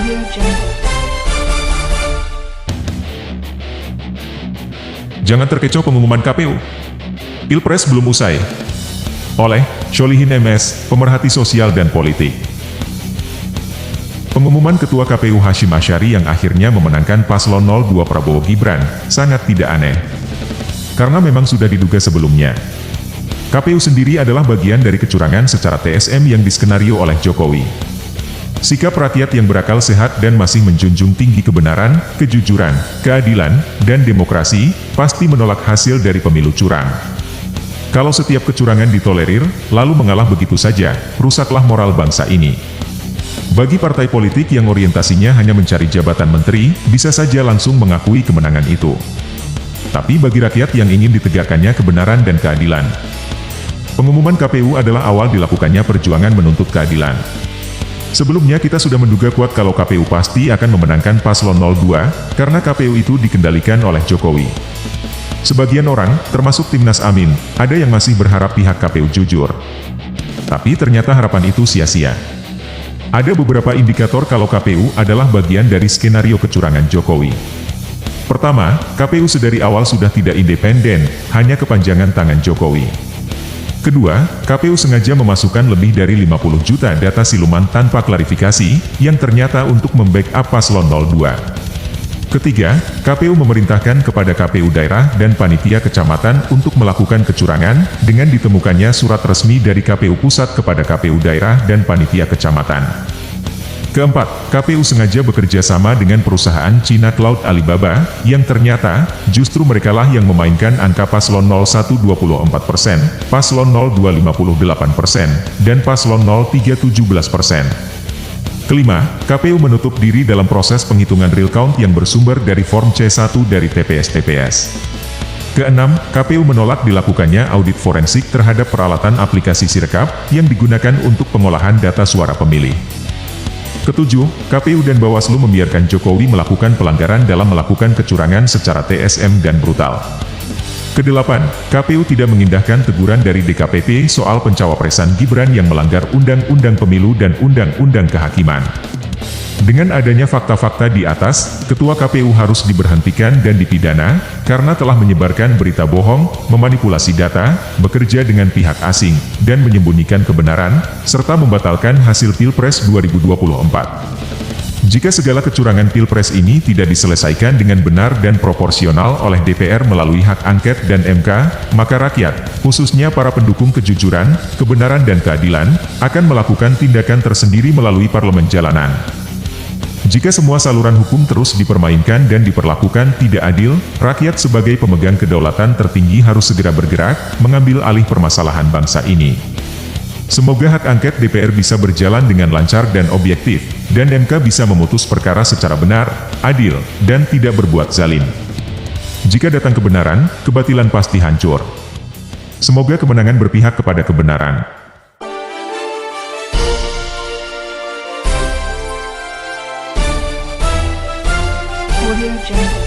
Audio Jungle. Jangan terkecoh pengumuman KPU. Pilpres belum usai. Oleh Sholihin MS, pemerhati sosial dan politik. Pengumuman Ketua KPU Hashim Asyari yang akhirnya memenangkan paslon 02 Prabowo Gibran sangat tidak aneh. Karena memang sudah diduga sebelumnya. KPU sendiri adalah bagian dari kecurangan secara TSM yang diskenario oleh Jokowi. Sikap rakyat yang berakal sehat dan masih menjunjung tinggi kebenaran, kejujuran, keadilan, dan demokrasi, pasti menolak hasil dari pemilu curang. Kalau setiap kecurangan ditolerir, lalu mengalah begitu saja, rusaklah moral bangsa ini. Bagi partai politik yang orientasinya hanya mencari jabatan menteri, bisa saja langsung mengakui kemenangan itu. Tapi bagi rakyat yang ingin ditegakkannya kebenaran dan keadilan, pengumuman KPU adalah awal dilakukannya perjuangan menuntut keadilan. Sebelumnya kita sudah menduga kuat kalau KPU pasti akan memenangkan paslon 02, karena KPU itu dikendalikan oleh Jokowi. Sebagian orang, termasuk Timnas Amin, ada yang masih berharap pihak KPU jujur. Tapi ternyata harapan itu sia-sia. Ada beberapa indikator kalau KPU adalah bagian dari skenario kecurangan Jokowi. Pertama, KPU sedari awal sudah tidak independen, hanya kepanjangan tangan Jokowi. Kedua, KPU sengaja memasukkan lebih dari 50 juta data siluman tanpa klarifikasi, yang ternyata untuk membackup paslon 02. Ketiga, KPU memerintahkan kepada KPU daerah dan panitia kecamatan untuk melakukan kecurangan, dengan ditemukannya surat resmi dari KPU pusat kepada KPU daerah dan panitia kecamatan. Keempat, KPU sengaja bekerja sama dengan perusahaan Cina Cloud Alibaba, yang ternyata, justru merekalah yang memainkan angka paslon 01 24%, paslon 02 58%, dan paslon 03 17%. Kelima, KPU menutup diri dalam proses penghitungan real count yang bersumber dari form C1 dari TPS-TPS. Keenam, KPU menolak dilakukannya audit forensik terhadap peralatan aplikasi Sirekap, yang digunakan untuk pengolahan data suara pemilih. Ketujuh, KPU dan Bawaslu membiarkan Jokowi melakukan pelanggaran dalam melakukan kecurangan secara TSM dan brutal. Kedelapan, KPU tidak mengindahkan teguran dari DKPP soal pencawapresan Gibran yang melanggar Undang-Undang Pemilu dan Undang-Undang Kehakiman. Dengan adanya fakta-fakta di atas, Ketua KPU harus diberhentikan dan dipidana, karena telah menyebarkan berita bohong, memanipulasi data, bekerja dengan pihak asing, dan menyembunyikan kebenaran, serta membatalkan hasil Pilpres 2024. Jika segala kecurangan Pilpres ini tidak diselesaikan dengan benar dan proporsional oleh DPR melalui hak angket dan MK, maka rakyat, khususnya para pendukung kejujuran, kebenaran dan keadilan, akan melakukan tindakan tersendiri melalui parlemen jalanan. Jika semua saluran hukum terus dipermainkan dan diperlakukan tidak adil, rakyat sebagai pemegang kedaulatan tertinggi harus segera bergerak, mengambil alih permasalahan bangsa ini. Semoga hak angket DPR bisa berjalan dengan lancar dan objektif, dan MK bisa memutus perkara secara benar, adil, dan tidak berbuat zalim. Jika datang kebenaran, kebatilan pasti hancur. Semoga kemenangan berpihak kepada kebenaran. Audio Jungle.